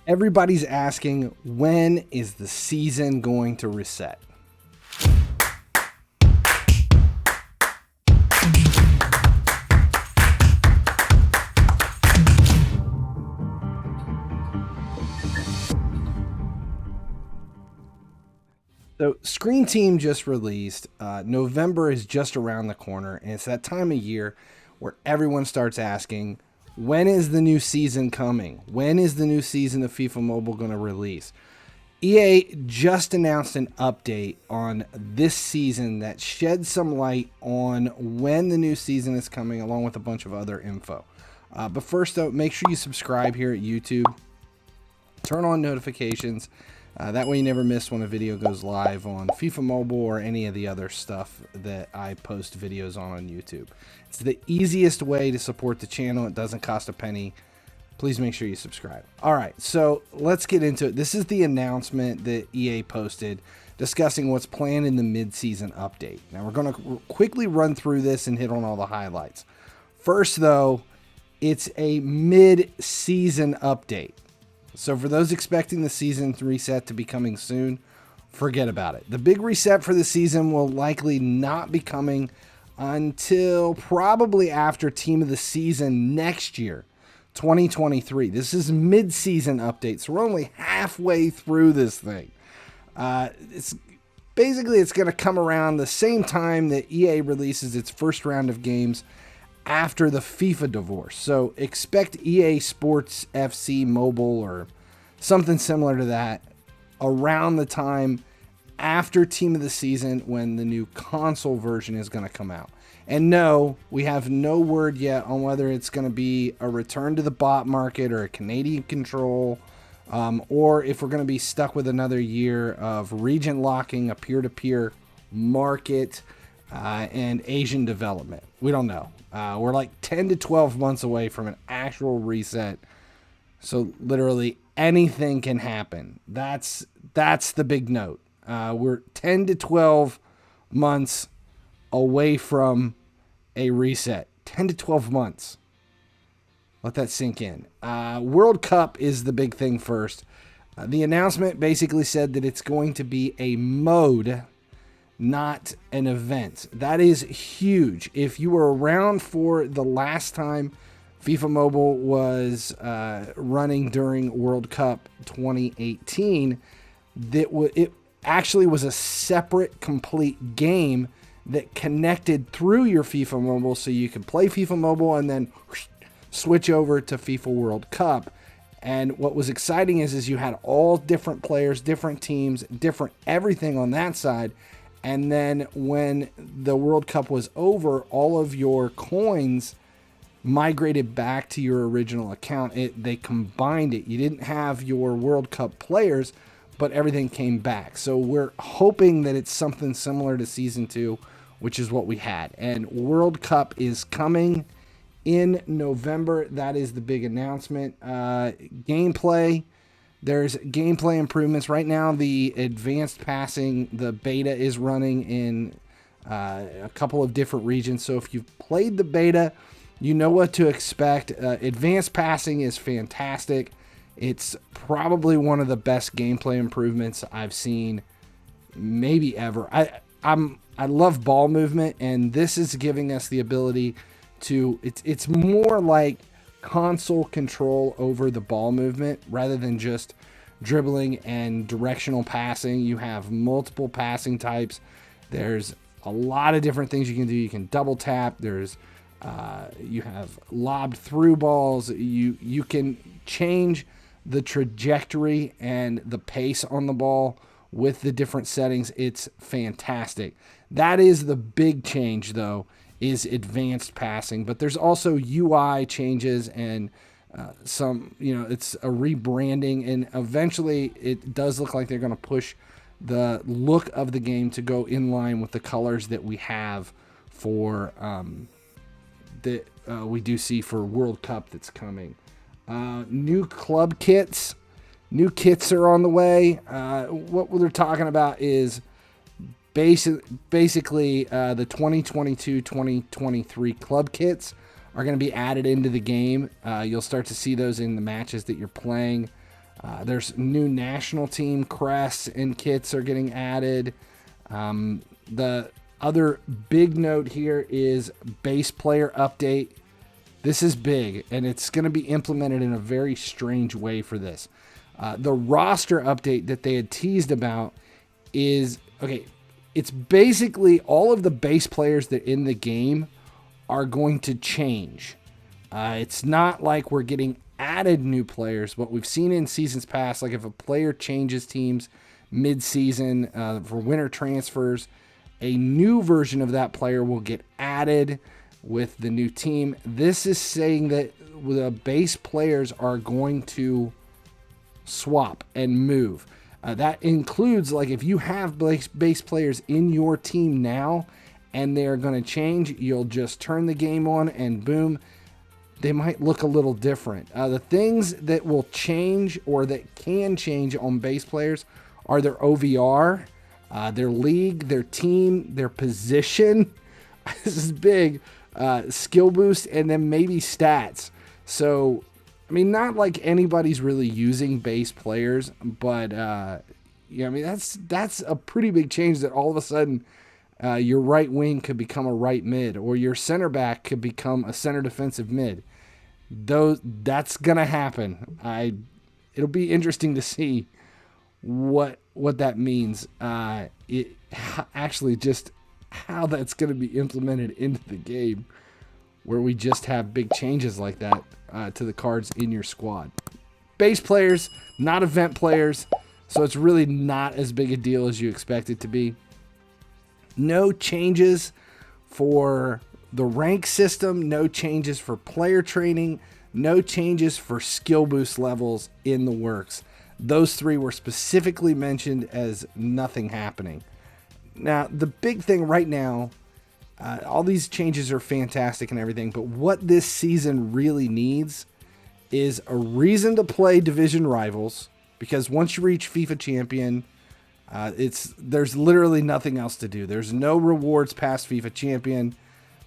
Everybody's asking, when is the season going to reset? So Screen Team just released. November is just around the corner, and it's that time of year where everyone starts asking, when is the new season coming? When is the new season of FIFA Mobile going to release? EA just announced an update on this season that sheds some light on when the new season is coming, along with a bunch of other info. But first, though, make sure you subscribe here at YouTube. Turn on notifications. That way you never miss when a video goes live on FIFA Mobile or any of the other stuff that I post videos on YouTube. It's the easiest way to support the channel. It doesn't cost a penny. Please make sure you subscribe. All right, so let's get into it. This is the announcement that EA posted discussing what's planned in the mid-season update. Now, we're going to quickly run through this and hit on all the highlights. First, though, it's a mid-season update. So for those expecting the season reset to be coming soon, forget about it. The big reset for the season will likely not be coming until probably after Team of the Season next year, 2023. This is mid-season update, so we're only halfway through this thing. It's going to come around the same time that EA releases its first round of games after the FIFA divorce. So expect EA Sports FC Mobile or something similar to that around the time after Team of the Season when the new console version is going to come out. And no, we have no word yet on whether it's going to be a return to the bot market or a Canadian control, or if we're going to be stuck with another year of region locking, a peer-to-peer market, and Asian development. We don't know. We're like 10 to 12 months away from an actual reset. So literally anything can happen. That's the big note. We're 10 to 12 months away from a reset. 10 to 12 months. Let that sink in. World Cup is the big thing first. The announcement basically said that it's going to be a mode, not an event. That is huge. If you were around for the last time FIFA Mobile was running during World Cup 2018, it actually was a separate, complete game that connected through your FIFA Mobile, so you could play FIFA Mobile and then switch over to FIFA World Cup. And what was exciting is you had all different players, different teams, different everything on that side. And then when the World Cup was over, all of your coins migrated back to your original account. They combined it. You didn't have your World Cup players, but everything came back. So we're hoping that it's something similar to Season 2, which is what we had. And World Cup is coming in November. That is the big announcement. Gameplay. There's gameplay improvements. Right now, the advanced passing, the beta is running in a couple of different regions. So if you've played the beta, you know what to expect. Advanced passing is fantastic. It's probably one of the best gameplay improvements I've seen maybe ever. I love ball movement, and this is giving us the ability to, it's more like console control over the ball movement rather than just dribbling and directional passing. You have multiple passing types. There's a lot of different things you can do. You can double tap. There's you have lobbed through balls. You can change the trajectory and the pace on the ball with the different settings. It's fantastic. That is the big change, though, is advanced passing. But there's also UI changes and some, it's a rebranding. And eventually it does look like they're going to push the look of the game to go in line with the colors that we have for that we do see for World Cup that's coming. New club kits. New kits are on the way. What they're talking about is basically the 2022-2023 club kits are going to be added into the game. You'll start to see those in the matches that you're playing. There's new national team crests and kits are getting added. The other big note here is base player update. This is big, and it's going to be implemented in a very strange way for this. The roster update that they had teased about is, okay, it's basically all of the base players that in the game are going to change. It's not like we're getting added new players. What we've seen in seasons past, like if a player changes teams mid-season for winter transfers, a new version of that player will get added with the new team. This is saying that the base players are going to swap and move. That includes, like, if you have base players in your team now and they're going to change, you'll just turn the game on and boom, they might look a little different. The things that will change or that can change on base players are their OVR, their league, their team, their position. This is big. Skill boost, and then maybe stats. So, I mean, not like anybody's really using base players, but I mean, that's a pretty big change that all of a sudden your right wing could become a right mid, or your center back could become a center defensive mid. That's gonna happen. It'll be interesting to see what that means. Actually, just how that's going to be implemented into the game, where we just have big changes like that to the cards in your squad. Base players, not event players, so it's really not as big a deal as you expect it to be. No changes for the rank system, no changes for player training, no changes for skill boost levels in the works. Those three were specifically mentioned as nothing happening. Now, the big thing right now, all these changes are fantastic and everything, but what this season really needs is a reason to play division rivals, because once you reach FIFA Champion, there's literally nothing else to do. There's no rewards past FIFA Champion.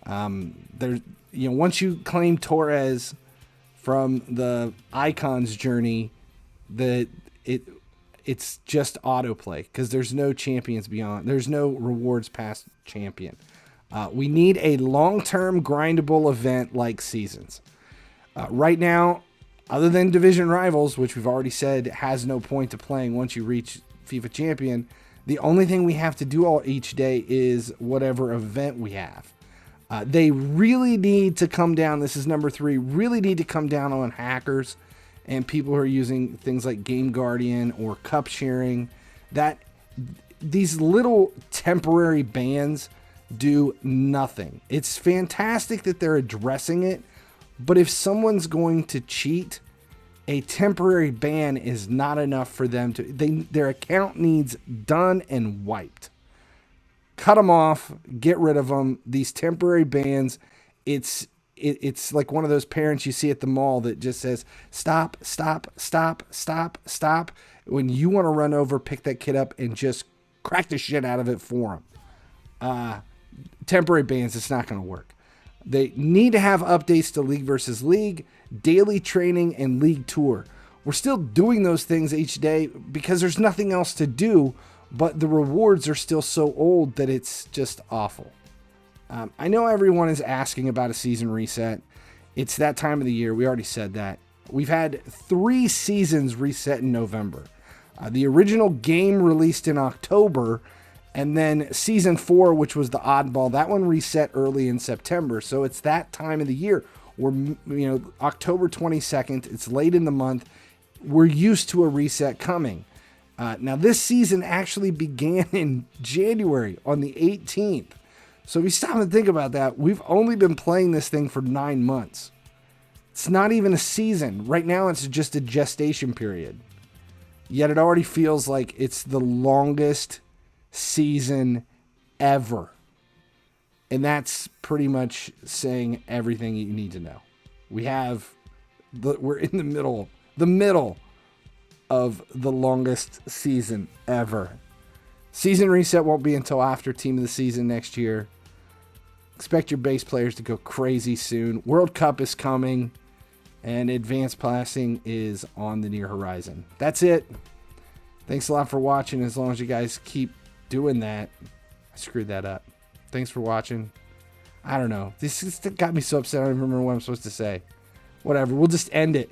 Once you claim Torres from the Icons journey, it's just autoplay, because there's no champions beyond. There's no rewards past champion. We need a long-term grindable event like seasons. Right now, other than division rivals, which we've already said has no point to playing once you reach FIFA Champion, the only thing we have to do each day is whatever event we have. They really need to come down. This is number 3. Really need to come down on hackers and people who are using things like Game Guardian or cup sharing. That these little temporary bans do nothing. It's fantastic that they're addressing it, but if someone's going to cheat, a temporary ban is not enough for them to. Their account needs done and wiped. Cut them off. Get rid of them. These temporary bans. It's like one of those parents you see at the mall that just says, stop, stop, stop, stop, stop. When you want to run over, pick that kid up and just crack the shit out of it for him. Temporary bans, it's not going to work. They need to have updates to League versus League, daily training, and League Tour. We're still doing those things each day because there's nothing else to do, but the rewards are still so old that it's just awful. I know everyone is asking about a season reset. It's that time of the year. We already said that. We've had 3 seasons reset in November. The original game released in October, and then season 4, which was the oddball, that one reset early in September. So it's that time of the year. We're, October 22nd. It's late in the month. We're used to a reset coming. Now, this season actually began in January on the 18th. So if you stop and think about that, we've only been playing this thing for 9 months. It's not even a season. Right now, it's just a gestation period. Yet it already feels like it's the longest season ever. And that's pretty much saying everything you need to know. We're in the middle of the longest season ever. Season reset won't be until after Team of the Season next year. Expect your base players to go crazy soon. World Cup is coming. and advanced passing is on the near horizon. That's it. Thanks a lot for watching. As long as you guys keep doing that. I screwed that up. Thanks for watching. I don't know. This got me so upset I don't even remember what I'm supposed to say. Whatever. We'll just end it.